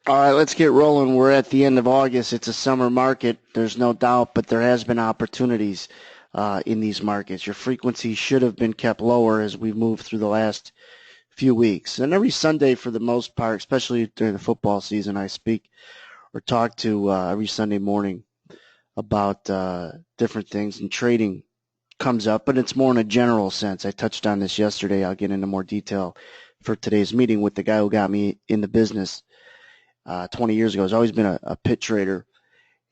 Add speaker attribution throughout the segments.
Speaker 1: All right, let's get rolling. We're at the end of August. It's a summer market. There's no doubt, but there has been opportunities in these markets. Your frequency should have been kept lower as we move through the last few weeks. And every Sunday, for the most part, especially during the football season, I speak or talk to every Sunday morning about different things, and trading comes up, but it's more in a general sense. I touched on this yesterday. I'll get into more detail for today's meeting with the guy who got me in the business 20 years ago. He's always been a pit trader,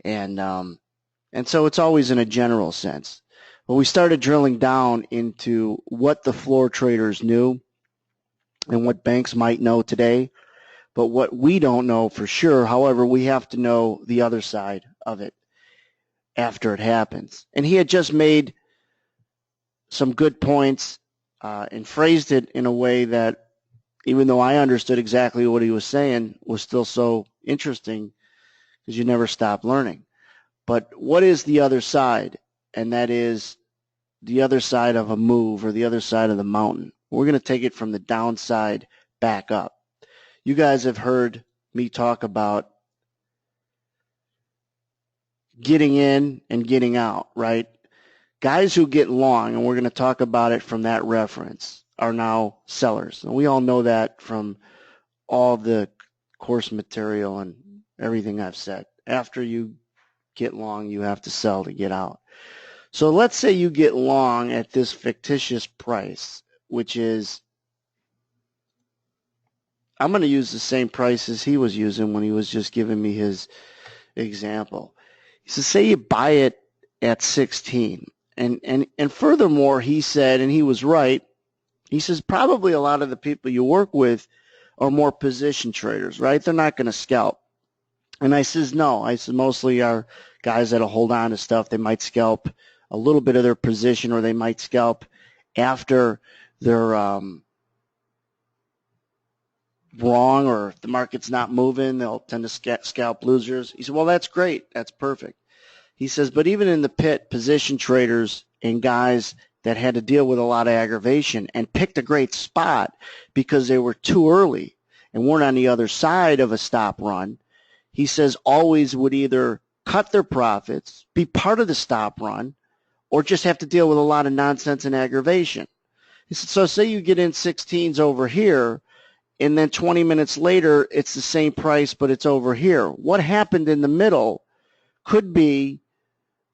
Speaker 1: and so it's always in a general sense. But we started drilling down into what the floor traders knew and what banks might know today, but what we don't know for sure. However, we have to know the other side of it after it happens. And he had just made some good points and phrased it in a way that, even though I understood exactly what he was saying, was still so interesting because you never stop learning. But what is the other side? And that is the other side of a move, or the other side of the mountain. We're going to take it from the downside back up. You guys have heard me talk about getting in and getting out, right? Guys who get long, and we're going to talk about it from that reference, are now sellers. And we all know that from all the course material and everything I've said. After you get long, you have to sell to get out. So let's say you get long at this fictitious price, which is, I'm going to use the same price as he was using when he was just giving me his example. He says, say you buy it at 16. And furthermore, he said, and he was right, he says probably a lot of the people you work with are more position traders, right? They're not going to scalp. And I says, no. I said mostly are guys that'll hold on to stuff. They might scalp a little bit of their position, or they might scalp after they're wrong, or if the market's not moving, they'll tend to scalp losers. He said, well, that's great. That's perfect. He says, but even in the pit, position traders and guys that had to deal with a lot of aggravation and picked a great spot because they were too early and weren't on the other side of a stop run, he says always would either cut their profits, be part of the stop run, or just have to deal with a lot of nonsense and aggravation. He said, so say you get in 16s over here, and then 20 minutes later, it's the same price, but it's over here. What happened in the middle could be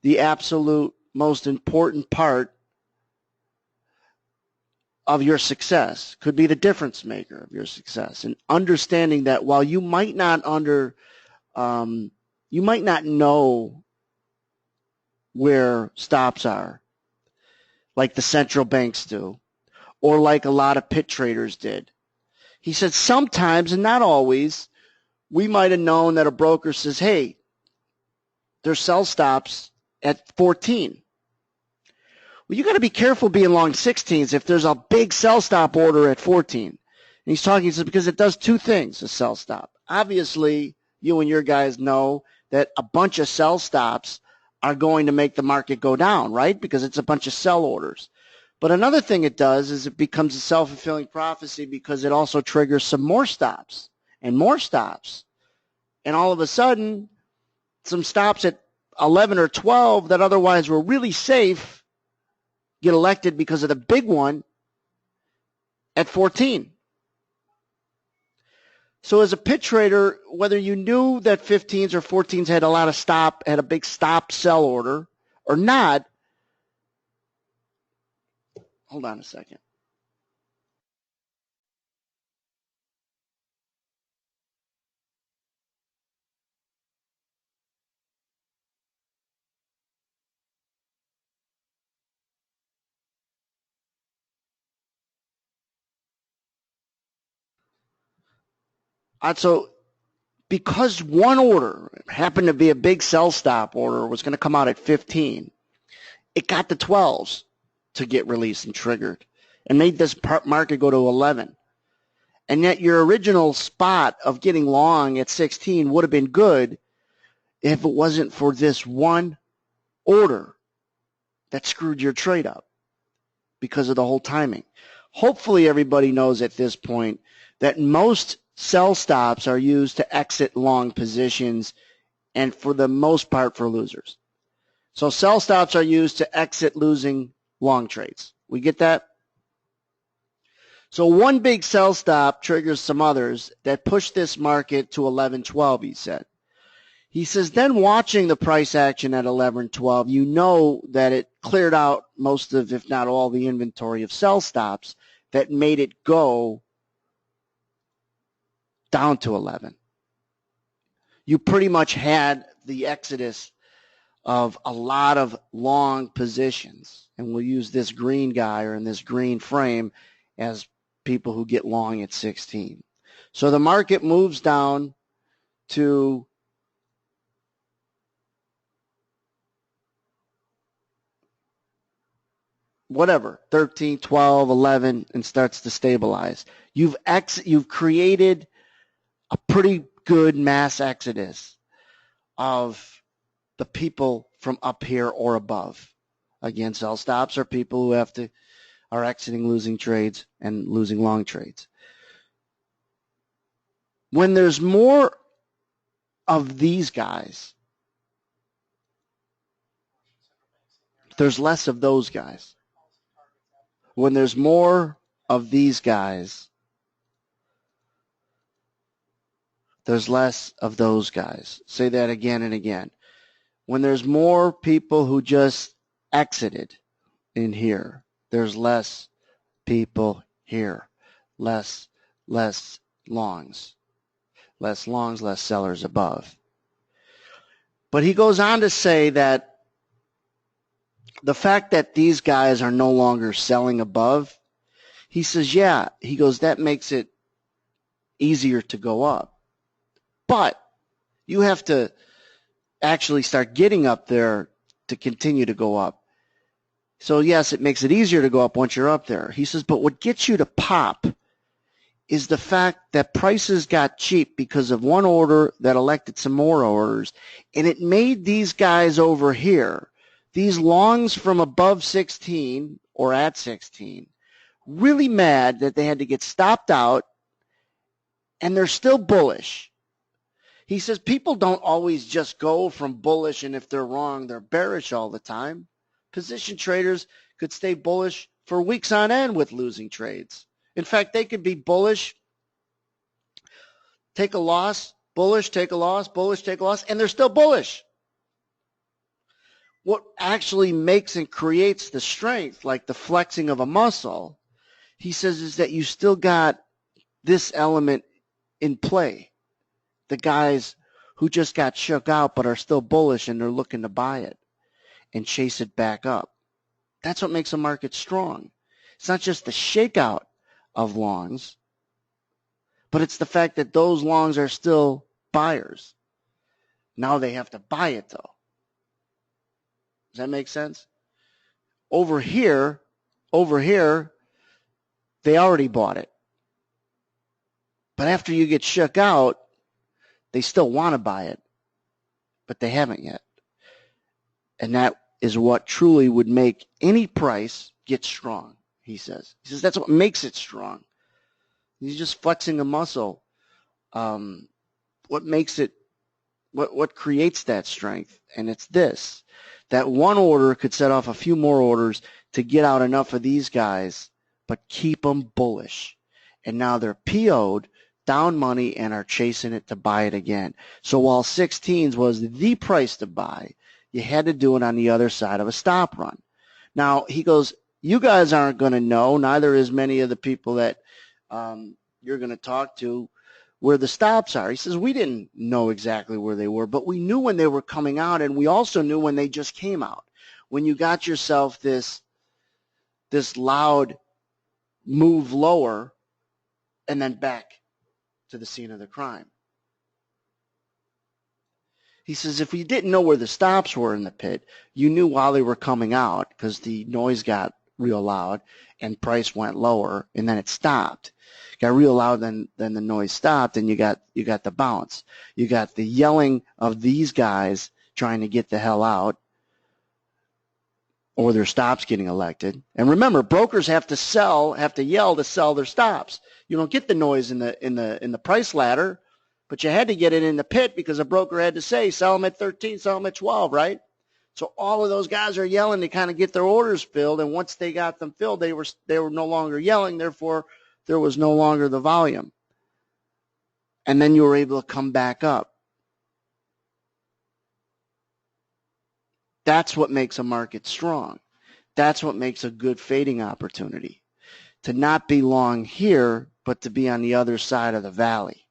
Speaker 1: the absolute most important part of your success, could be the difference maker of your success. And understanding that while you might not know where stops are, like the central banks do, or like a lot of pit traders did. He said sometimes, and not always, we might have known that a broker says, hey, there's sell stops at 14. Well, you got to be careful being long 16s if there's a big sell stop order at 14. And he's talking, he says, because it does two things, a sell stop. Obviously, you and your guys know that a bunch of sell stops are going to make the market go down, right? Because it's a bunch of sell orders. But another thing it does is it becomes a self-fulfilling prophecy because it also triggers some more stops and more stops. And all of a sudden, some stops at 11 or 12 that otherwise were really safe get elected because of the big one at 14. So as a pit trader, whether you knew that 15s or 14s had a big stop sell order or not, hold on a second. So because one order happened to be a big sell stop order, was going to come out at 15, it got the 12s to get released and triggered and made this market go to 11. And yet your original spot of getting long at 16 would have been good if it wasn't for this one order that screwed your trade up because of the whole timing. Hopefully everybody knows at this point that most sell stops are used to exit long positions, and for the most part for losers. So sell stops are used to exit losing long trades. We get that? So one big sell stop triggers some others that push this market to 11.12, he said. He says, then watching the price action at 11.12, you know that it cleared out most of, if not all, the inventory of sell stops that made it go down to 11. You pretty much had the exodus of a lot of long positions, and we'll use this green guy or in this green frame as people who get long at 16. So the market moves down to whatever, 13, 12, 11, and starts to stabilize. You've created a pretty good mass exodus of the people from up here or above. Again, sell stops are people who are exiting losing trades and losing long trades. When there's more of these guys, there's less of those guys. When there's more of these guys, there's less of those guys. Say that again and again. When there's more people who just exited in here, there's less people here. Less longs. Less longs, less sellers above. But he goes on to say that the fact that these guys are no longer selling above, he says, yeah, he goes, that makes it easier to go up. But you have to actually start getting up there to continue to go up. So yes, it makes it easier to go up once you're up there. He says, but what gets you to pop is the fact that prices got cheap because of one order that elected some more orders, and it made these guys over here, these longs from above 16 or at 16, really mad that they had to get stopped out, and they're still bullish. He says people don't always just go from bullish, and if they're wrong, they're bearish all the time. Position traders could stay bullish for weeks on end with losing trades. In fact, they could be bullish, take a loss, bullish, take a loss, bullish, take a loss, and they're still bullish. What actually makes and creates the strength, like the flexing of a muscle, he says, is that you still got this element in play. The guys who just got shook out but are still bullish and they're looking to buy it and chase it back up. That's what makes a market strong. It's not just the shakeout of longs, but it's the fact that those longs are still buyers. Now they have to buy it, though. Does that make sense? Over here, they already bought it. But after you get shook out, they still want to buy it, but they haven't yet. And that is what truly would make any price get strong, he says. He says that's what makes it strong. He's just flexing a muscle. What makes it, what creates that strength? And it's this, that one order could set off a few more orders to get out enough of these guys, but keep them bullish. And now they're PO'd, down money, and are chasing it to buy it again. So while 16s was the price to buy, you had to do it on the other side of a stop run. Now, he goes, you guys aren't going to know, neither is many of the people that you're going to talk to, where the stops are. He says, we didn't know exactly where they were, but we knew when they were coming out, and we also knew when they just came out. When you got yourself this loud move lower and then back to the scene of the crime. He says, if you didn't know where the stops were in the pit, you knew while they were coming out because the noise got real loud and price went lower and then it stopped. Got real loud, then the noise stopped, and you got the bounce. You got the yelling of these guys trying to get the hell out, or their stops getting elected. And remember, brokers have to yell to sell their stops. You don't get the noise in the price ladder, but you had to get it in the pit because a broker had to say, sell them at 13, sell them at 12, right? So all of those guys are yelling to kind of get their orders filled, and once they got them filled, they were no longer yelling, therefore there was no longer the volume. And then you were able to come back up. That's what makes a market strong. That's what makes a good fading opportunity. To not be long here, but to be on the other side of the valley.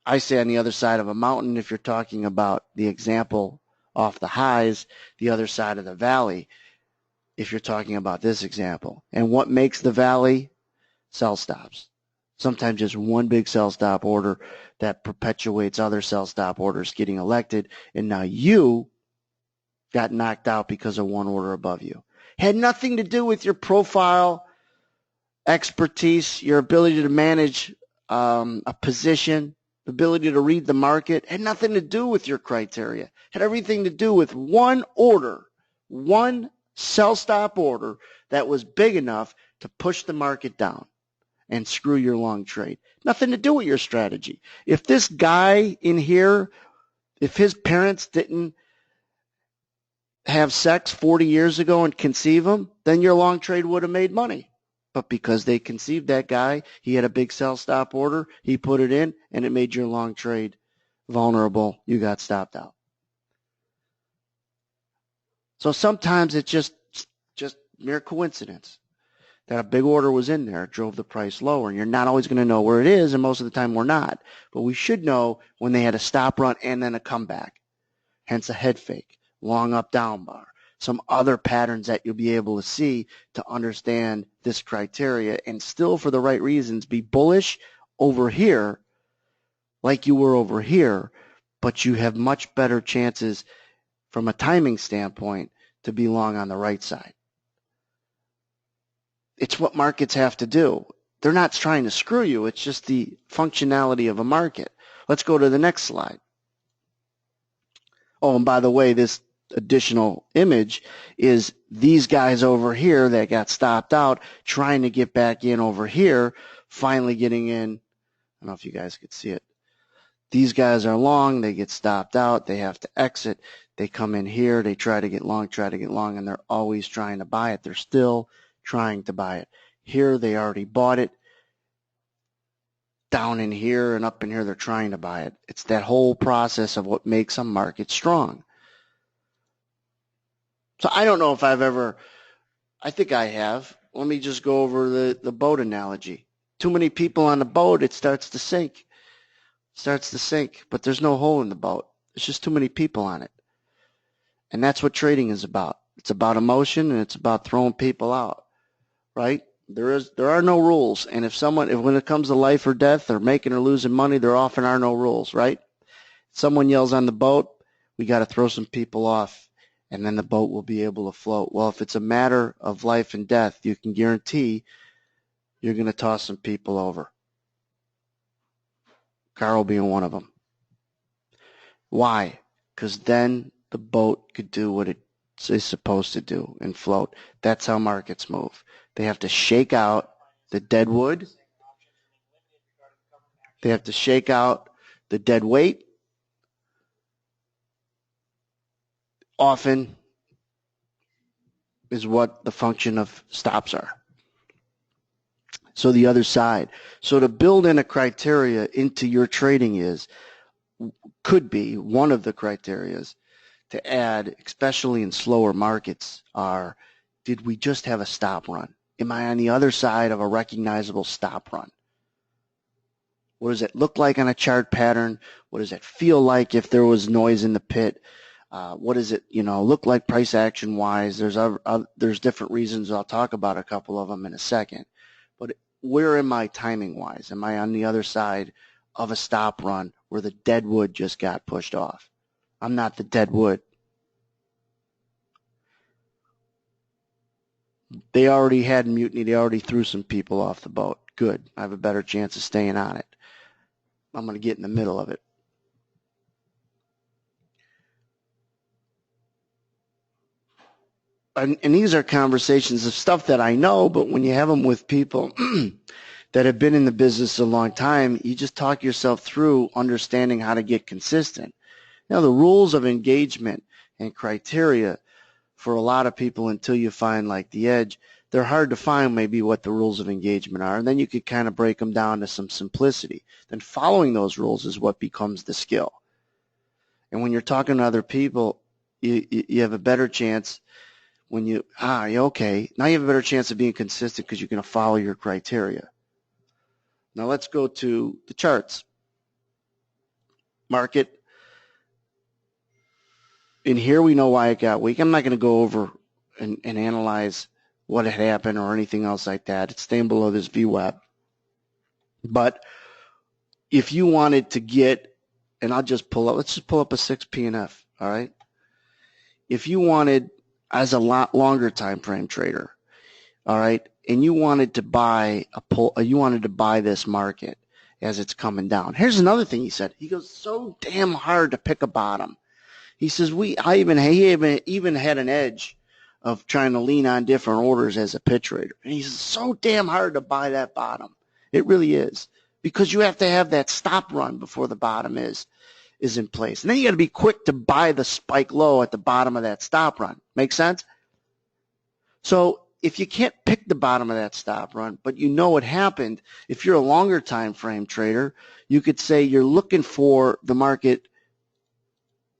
Speaker 1: I say on the other side of a mountain if you're talking about the example off the highs, the other side of the valley if you're talking about this example. And what makes the valley? Sell stops. Sometimes just one big sell stop order that perpetuates other sell stop orders getting elected, and now you got knocked out because of one order above you. Had nothing to do with your profile, expertise, your ability to manage a position, the ability to read the market. Had nothing to do with your criteria. Had everything to do with one order, one sell stop order that was big enough to push the market down and screw your long trade. Nothing to do with your strategy. If this guy in here, if his parents didn't have sex 40 years ago and conceive him, then your long trade would have made money. But because they conceived that guy, he had a big sell stop order, he put it in, and it made your long trade vulnerable. You got stopped out. So sometimes it's just mere coincidence that a big order was in there, drove the price lower. And you're not always going to know where it is, and most of the time we're not. But we should know when they had a stop run and then a comeback, hence a head fake, long up down bar, some other patterns that you'll be able to see to understand this criteria and still for the right reasons be bullish over here like you were over here, but you have much better chances from a timing standpoint to be long on the right side. It's what markets have to do. They're not trying to screw you. It's just the functionality of a market. Let's go to the next slide. Oh, and by the way, this additional image is these guys over here that got stopped out trying to get back in over here, finally getting in. I don't know if you guys could see it. These guys are long. They get stopped out. They have to exit. They come in here. They try to get long, and they're always trying to buy it. They're still trying to buy it. Here they already bought it. Down in here and up in here they're trying to buy it. It's that whole process of what makes a market strong. So I don't know if I've ever, I think I have. Let me just go over the boat analogy. Too many people on the boat, it starts to sink. But there's no hole in the boat. It's just too many people on it. And that's what trading is about. It's about emotion and it's about throwing people out. Right? There are no rules, and when it comes to life or death or making or losing money, there often are no rules, right? Someone yells on the boat, we got to throw some people off, and then the boat will be able to float. Well, if it's a matter of life and death, you can guarantee you're going to toss some people over. Carl being one of them. Why? Because then the boat could do what it is supposed to do and float. That's how markets move. They have to shake out the dead wood. They have to shake out the dead weight. Often is what the function of stops are. So the other side. So to build in a criteria into your trading could be one of the criterias to add, especially in slower markets, are, did we just have a stop run? Am I on the other side of a recognizable stop run? What does it look like on a chart pattern? What does it feel like if there was noise in the pit? What does it, look like price action wise? There's different reasons. I'll talk about a couple of them in a second. But where am I timing wise? Am I on the other side of a stop run where the dead wood just got pushed off? I'm not the dead wood. They already had mutiny. They already threw some people off the boat. Good. I have a better chance of staying on it. I'm going to get in the middle of it. and these are conversations of stuff that I know, but when you have them with people that have been in the business a long time, you just talk yourself through understanding how to get consistent. Now, the rules of engagement and criteria for a lot of people until you find like the edge, they're hard to find maybe what the rules of engagement are, and then you could kind of break them down to some simplicity. Then following those rules is what becomes the skill. And when you're talking to other people, you have a better chance when you, okay, now you have a better chance of being consistent because you're going to follow your criteria. Now let's go to the charts. Market. In here we know why it got weak. I'm not going to go over and analyze what had happened or anything else like that. It's staying below this VWAP. But if you wanted to get, and I'll just pull up, let's just pull up a 6 PNF, all right? If you wanted, as a lot longer time frame trader, all right, and you wanted to buy this market as it's coming down. Here's another thing he said. He goes, so damn hard to pick a bottom. He says, he even had an edge of trying to lean on different orders as a pit trader. And he says, so damn hard to buy that bottom. It really is, because you have to have that stop run before the bottom is in place. And then you got to be quick to buy the spike low at the bottom of that stop run. Make sense? So if you can't pick the bottom of that stop run, but you know what happened, if you're a longer time frame trader, you could say you're looking for the market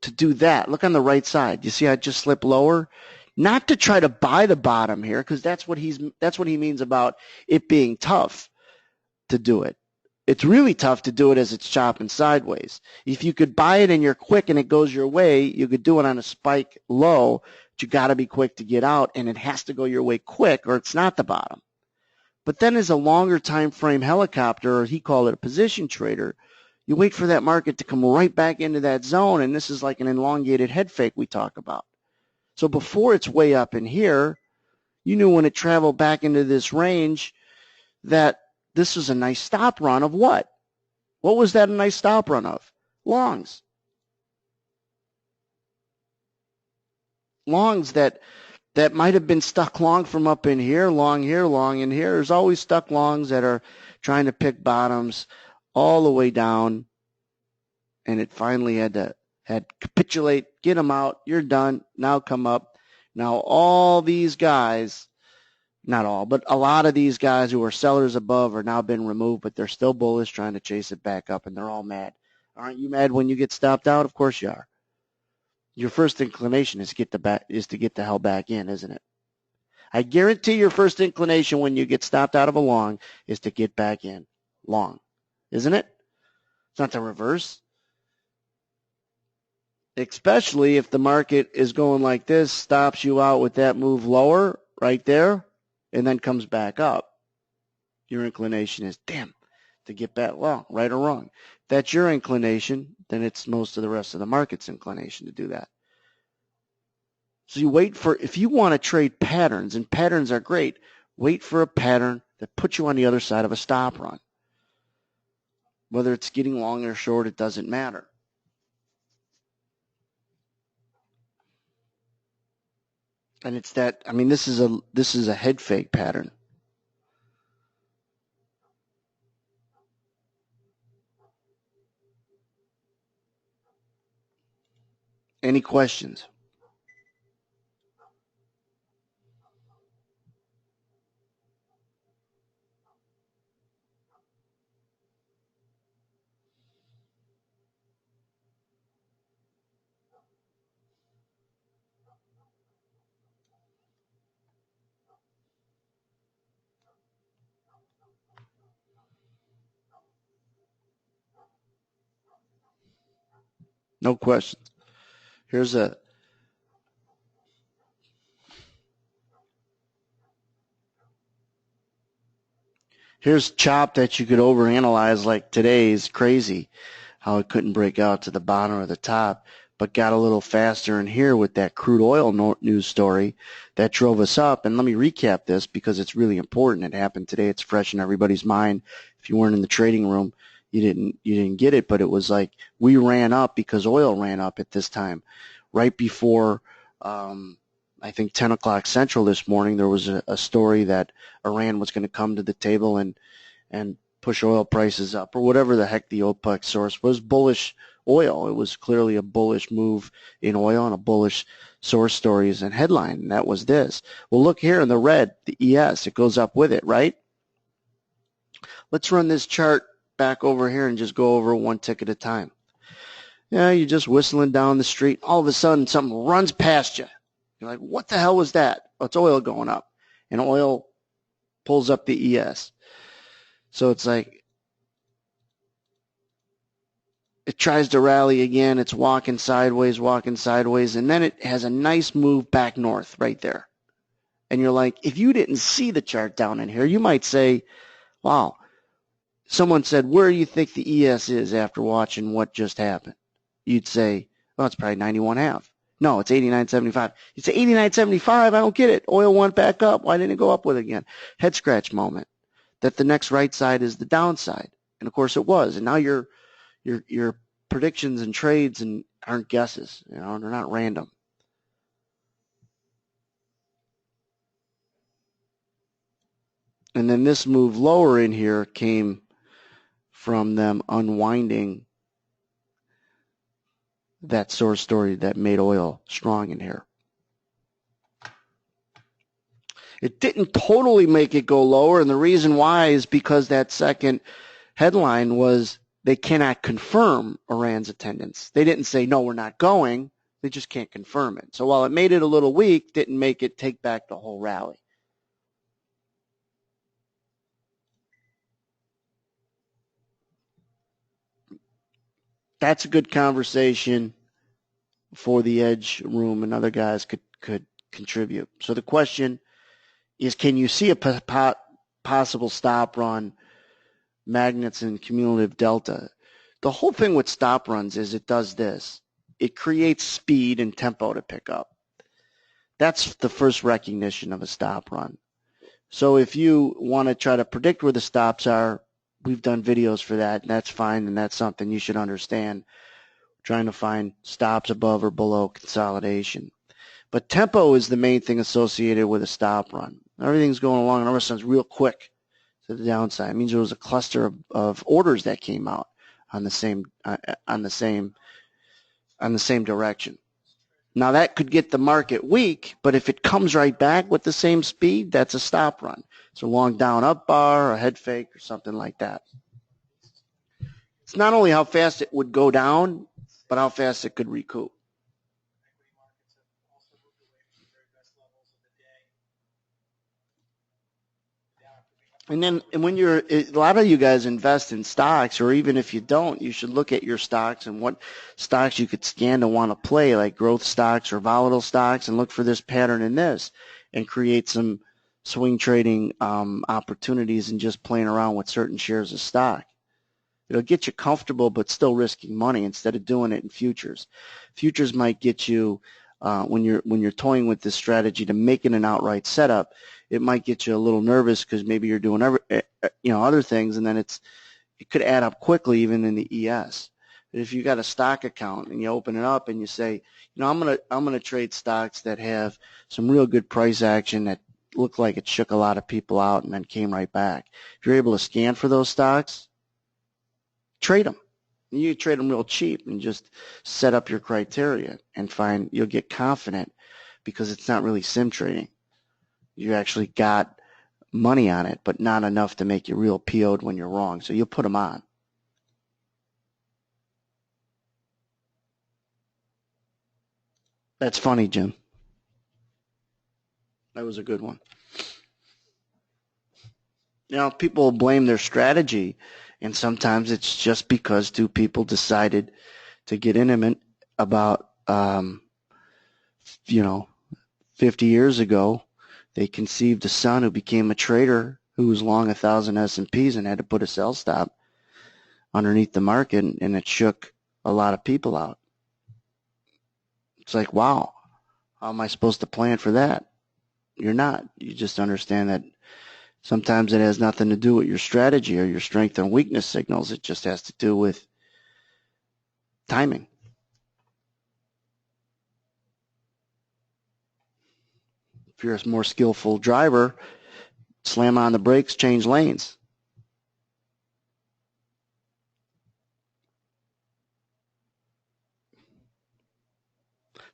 Speaker 1: to do that. Look on the right side. You see how it just slipped lower? Not to try to buy the bottom here, because that's what he means about it being tough to do it. It's really tough to do it as it's chopping sideways. If you could buy it and you're quick and it goes your way, you could do it on a spike low, but you got to be quick to get out, and it has to go your way quick or it's not the bottom. But then as a longer time frame helicopter, or he called it a position trader, you wait for that market to come right back into that zone, and this is like an elongated head fake we talk about. So before it's way up in here, you knew when it traveled back into this range that this was a nice stop run of what? What was that a nice stop run of? Longs. Longs that might have been stuck long from up in here, long in here. There's always stuck longs that are trying to pick bottoms all the way down, and it finally had capitulate, get them out, you're done, now come up. Now all these guys, not all, but a lot of these guys who are sellers above are now been removed, but they're still bullish trying to chase it back up, and they're all mad. Aren't you mad when you get stopped out? Of course you are. Your first inclination is to get the hell back in, isn't it? I guarantee your first inclination when you get stopped out of a long is to get back in long. Isn't it? It's not the reverse. Especially if the market is going like this, stops you out with that move lower right there, and then comes back up. Your inclination is, damn, to get back long, right or wrong. If that's your inclination, then it's most of the rest of the market's inclination to do that. So you wait for, if you want to trade patterns, and patterns are great, wait for a pattern that puts you on the other side of a stop run. Whether it's getting long or short, it doesn't matter. And it's that, I mean, this is a head fake pattern. Any questions? No questions. Here's chop that you could overanalyze, like today's crazy, how it couldn't break out to the bottom or the top, but got a little faster in here with that crude oil news story that drove us up. And let me recap this because it's really important. It happened today. It's fresh in everybody's mind. If you weren't in the trading room, you didn't get it, but it was like we ran up because oil ran up at this time, right before I think 10 o'clock Central this morning, there was a story that Iran was going to come to the table and push oil prices up, or whatever the heck the OPEC source was, bullish oil. It was clearly a bullish move in oil and a bullish source stories and headline, and that was this. Well, look here in the red, the ES, it goes up with it, right? Let's run this chart back over here and just go over one tick at a time. Yeah, you're just whistling down the street. All of a sudden, something runs past you. You're like, what the hell was that? Oh, it's oil going up. And oil pulls up the ES. So it's like, it tries to rally again. It's walking sideways, and then it has a nice move back north right there. And you're like, if you didn't see the chart down in here, you might say, wow, someone said, where do you think the ES is after watching what just happened? You'd say, well, it's probably 91.5. No, it's 89.75. You'd say 89.75. I don't get it. Oil went back up. Why didn't it go up with it again? Head scratch moment. That the next right side is the downside, and of course it was. And now your predictions and trades and aren't guesses. You know, they're not random. And then this move lower in here came from them unwinding that source story that made oil strong in here. It didn't totally make it go lower, and the reason why is because that second headline was they cannot confirm Iran's attendance. They didn't say, no, we're not going. They just can't confirm it. So while it made it a little weak, didn't make it take back the whole rally. That's a good conversation for the Edge room, and other guys could contribute. So the question is, can you see a possible stop run, magnets and cumulative delta? The whole thing with stop runs is it does this. It creates speed and tempo to pick up. That's the first recognition of a stop run. So if you want to try to predict where the stops are, we've done videos for that, and that's fine, and that's something you should understand, trying to find stops above or below consolidation. But tempo is the main thing associated with a stop run. Everything's going along, and all of a sudden it's real quick to the downside. It means there was a cluster of orders that came out on the same direction. Now that could get the market weak, but if it comes right back with the same speed, that's a stop run. It's a long down up bar, a head fake, or something like that. It's not only how fast it would go down, but how fast it could recoup. And then when a lot of you guys invest in stocks, or even if you don't, you should look at your stocks and what stocks you could scan to want to play, like growth stocks or volatile stocks, and look for this pattern in this and create some swing trading opportunities and just playing around with certain shares of stock. It'll get you comfortable, but still risking money instead of doing it in futures. Futures might get you when you're toying with this strategy to make it an outright setup. It might get you a little nervous because maybe you're doing other things, and then it could add up quickly even in the ES. But if you got a stock account and you open it up and you say, I'm gonna trade stocks that have some real good price action that look like it shook a lot of people out and then came right back. If you're able to scan for those stocks, trade them. You trade them real cheap and just set up your criteria and find you'll get confident because it's not really sim trading. You actually got money on it, but not enough to make you real PO'd when you're wrong. So you'll put them on. That's funny, Jim. That was a good one. People blame their strategy, and sometimes it's just because two people decided to get intimate about, 50 years ago. They conceived a son who became a trader who was long 1,000 S&Ps and had to put a sell stop underneath the market, and it shook a lot of people out. It's like, wow, how am I supposed to plan for that? You're not. You just understand that sometimes it has nothing to do with your strategy or your strength and weakness signals. It just has to do with timing. you're a more skillful driver, slam on the brakes, change lanes.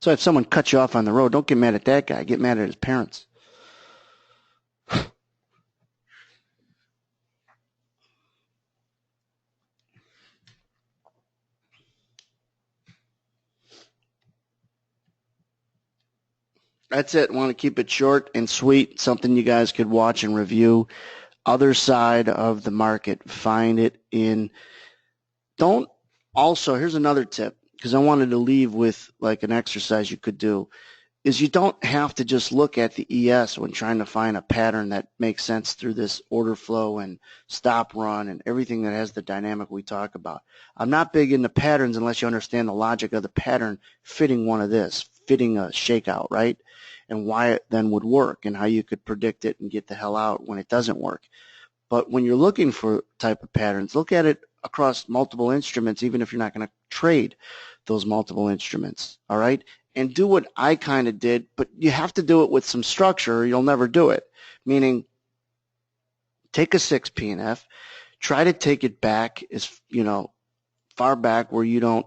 Speaker 1: So if someone cuts you off on the road, don't get mad at that guy. Get mad at his parents. That's it. Want to keep it short and sweet, something you guys could watch and review. Other side of the market, find it in. Don't also, here's another tip, because I wanted to leave with like an exercise you could do, is you don't have to just look at the ES when trying to find a pattern that makes sense through this order flow and stop run and everything that has the dynamic we talk about. I'm not big into patterns unless you understand the logic of the pattern fitting one of this, fitting a shakeout, right? And why it then would work and how you could predict it and get the hell out when it doesn't work. But when you're looking for type of patterns, look at it across multiple instruments, even if you're not going to trade those multiple instruments, all right? And do what I kind of did, but you have to do it with some structure or you'll never do it. Meaning, take a 6P&F, try to take it back as, far back where you don't,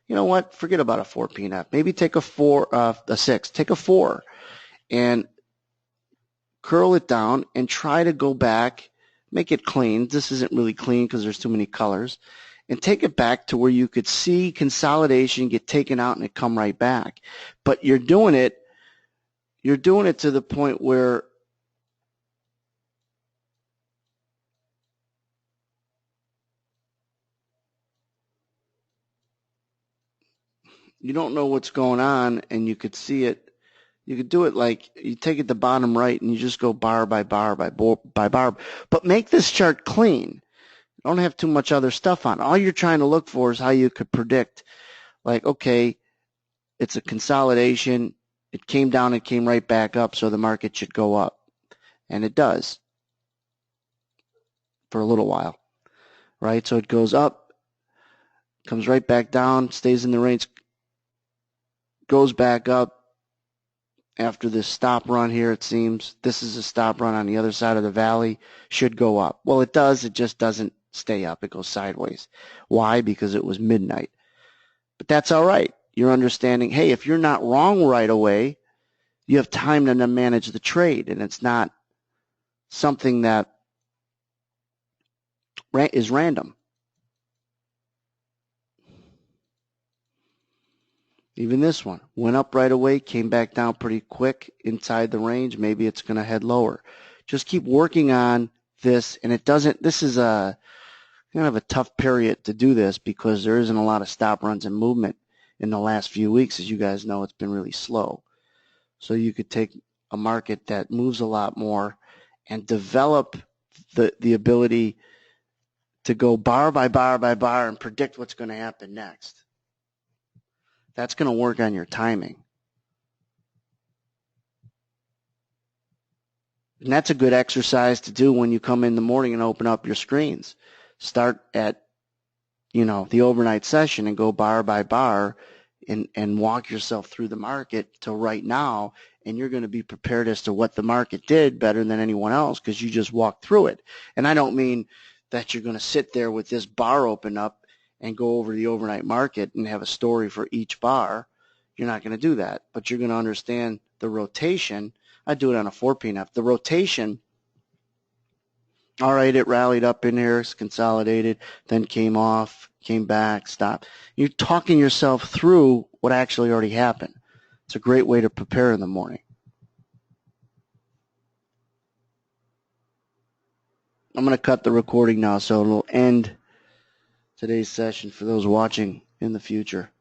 Speaker 1: you know what, forget about a 4P&F. Maybe take a 6, take a 4 and curl it down and try to go back, make it clean. This isn't really clean because there's too many colors. And take it back to where you could see consolidation get taken out and it come right back. But you're doing it to the point where you don't know what's going on and you could see it. You could do it like you take it to bottom right and you just go bar by bar by bar. But make this chart clean. Don't have too much other stuff on. All you're trying to look for is how you could predict, like, okay, it's a consolidation. It came down, it came right back up, so the market should go up. And it does for a little while, right? So it goes up, comes right back down, stays in the range, goes back up after this stop run here, it seems. This is a stop run on the other side of the valley, should go up. Well, it does. It just doesn't stay up. It goes sideways. Why? Because it was midnight. But that's all right. You're understanding, hey, if you're not wrong right away, you have time to manage the trade, and it's not something that is random. Even this one went up right away, came back down pretty quick inside the range. Maybe it's going to head lower. Just keep working on this, and it doesn't. This is a kind of a tough period to do this because there isn't a lot of stop runs and movement in the last few weeks. As you guys know, it's been really slow. So you could take a market that moves a lot more and develop the ability to go bar by bar by bar and predict what's going to happen next. That's going to work on your timing. And that's a good exercise to do when you come in the morning and open up your screens. Start at, the overnight session and go bar by bar and walk yourself through the market till right now, and you're going to be prepared as to what the market did better than anyone else because you just walked through it. And I don't mean that you're going to sit there with this bar open up and go over the overnight market and have a story for each bar. You're not going to do that, but you're going to understand the rotation. I do it on a 4P&F. The rotation, all right, it rallied up in here, it's consolidated, then came off, came back, stopped. You're talking yourself through what actually already happened. It's a great way to prepare in the morning. I'm going to cut the recording now so it'll end today's session for those watching in the future.